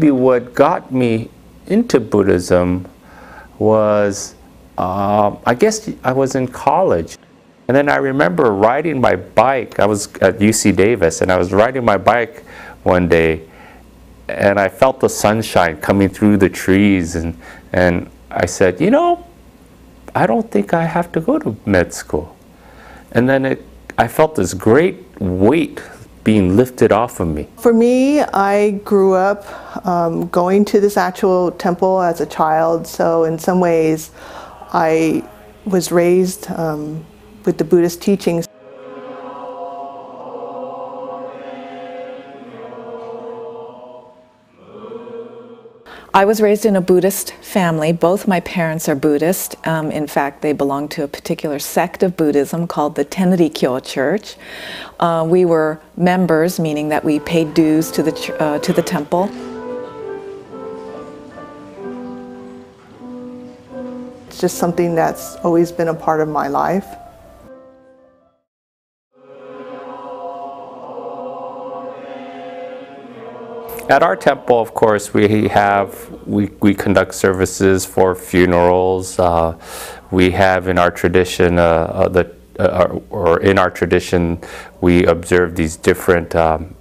maybe what got me into Buddhism was, I guess I was in college. And then I remember riding my bike. I was at UC Davis, and I was riding my bike one day, and I felt the sunshine coming through the trees, and I said, you know, I don't think I have to go to med school. And then I felt this great weight being lifted off of me. For me, I grew up going to this actual temple as a child, so in some ways I was raised with the Buddhist teachings. I was raised in a Buddhist family. Both my parents are Buddhist. In fact, they belong to a particular sect of Buddhism called the Tenrikyo Church. We were members, meaning that we paid dues to the temple. It's just something that's always been a part of my life. At our temple, of course, we conduct services for funerals. We have in our tradition, we observe these different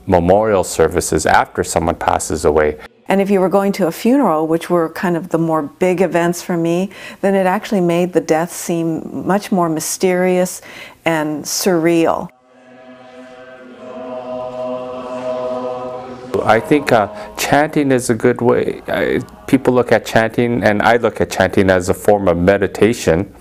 memorial services after someone passes away. And if you were going to a funeral, which were kind of the more big events for me, then it actually made the death seem much more mysterious and surreal. I think chanting is a good way. People look at chanting, and I look at chanting as a form of meditation.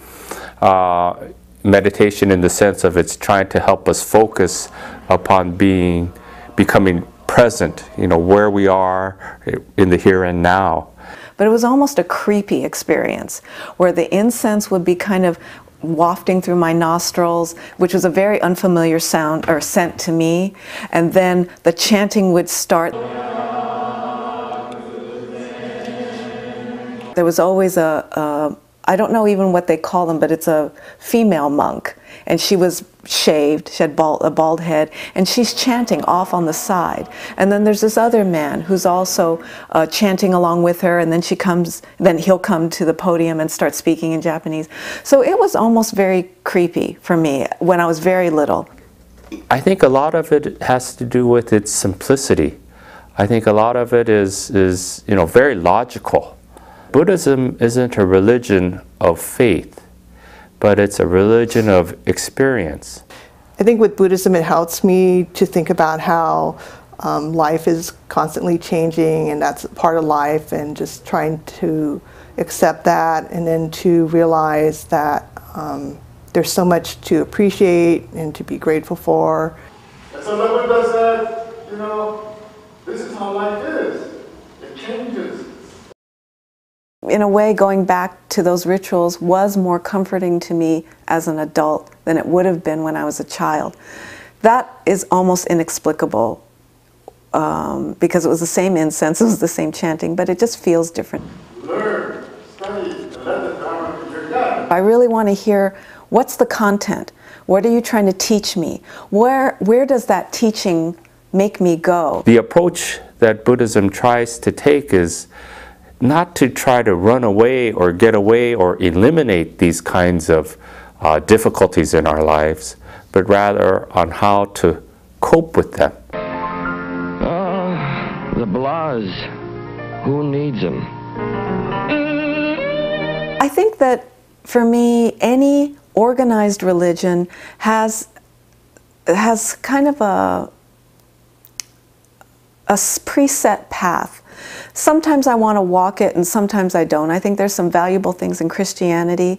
Meditation in the sense of it's trying to help us focus upon becoming present, you know, where we are in the here and now. But it was almost a creepy experience, where the incense would be kind of wafting through my nostrils, which was a very unfamiliar sound or scent to me, and then the chanting would start. There was always I don't know even what they call them, but it's a female monk, and she was shaved, she had a bald head, and she's chanting off on the side. And then there's this other man who's also chanting along with her, and then he'll come to the podium and start speaking in Japanese. So it was almost very creepy for me when I was very little. I think a lot of it has to do with its simplicity. I think a lot of it is you know, very logical. Buddhism isn't a religion of faith, but it's a religion of experience. I think with Buddhism it helps me to think about how life is constantly changing, and that's part of life, and just trying to accept that, and then to realize that there's so much to appreciate and to be grateful for. And so the Buddha said, you know, this is how life is. It changes. In a way, going back to those rituals was more comforting to me as an adult than it would have been when I was a child. That is almost inexplicable because it was the same incense, it was the same chanting, but it just feels different. Learn, study, and let the Dharma be your guide. I really want to hear, what's the content? What are you trying to teach me? Where does that teaching make me go? The approach that Buddhism tries to take is not to try to run away or get away or eliminate these kinds of difficulties in our lives, but rather on how to cope with them. The blahs, who needs them? I think that for me, any organized religion has kind of a preset path. Sometimes I want to walk it and sometimes I don't. I think there's some valuable things in Christianity.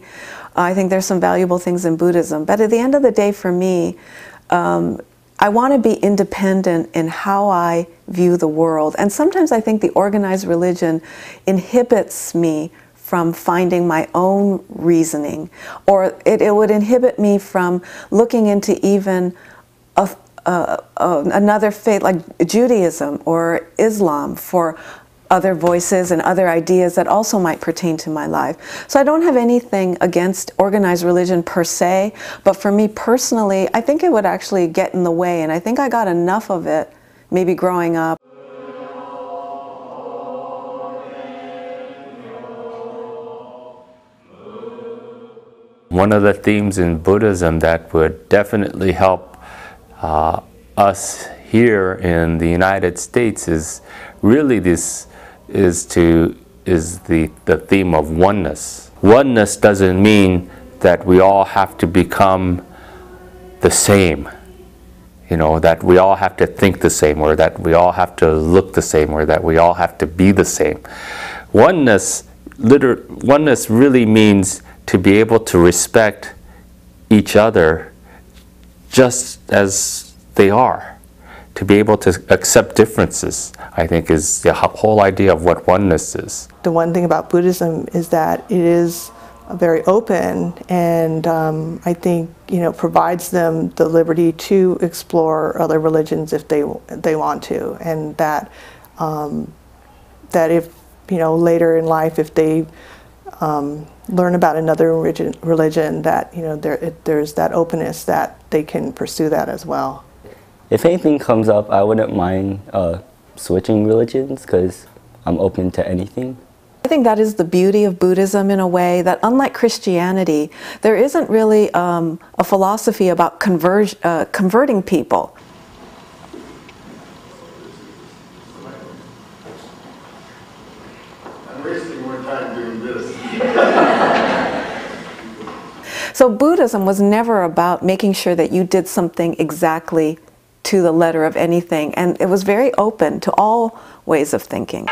I think there's some valuable things in Buddhism. But at the end of the day, for me, I want to be independent in how I view the world. And sometimes I think the organized religion inhibits me from finding my own reasoning, or it would inhibit me from looking into even another faith like Judaism or Islam for other voices and other ideas that also might pertain to my life. So I don't have anything against organized religion per se, but for me personally, I think it would actually get in the way, and I think I got enough of it maybe growing up. One of the themes in Buddhism that would definitely help us here in the United States is really the theme of oneness. Oneness doesn't mean that we all have to become the same, you know, that we all have to think the same, or that we all have to look the same, or that we all have to be the same. Oneness really means to be able to respect each other just as they are. To be able to accept differences, I think, is the whole idea of what oneness is. The one thing about Buddhism is that it is very open, and I think, you know, provides them the liberty to explore other religions if they want to, and that that if, you know, later in life, if they learn about another religion, that, you know, there's that openness that they can pursue that as well. If anything comes up, I wouldn't mind switching religions, because I'm open to anything. I think that is the beauty of Buddhism, in a way, that unlike Christianity, there isn't really a philosophy about converting people. I'm wasting more time doing this. So Buddhism was never about making sure that you did something exactly to the letter of anything, and it was very open to all ways of thinking.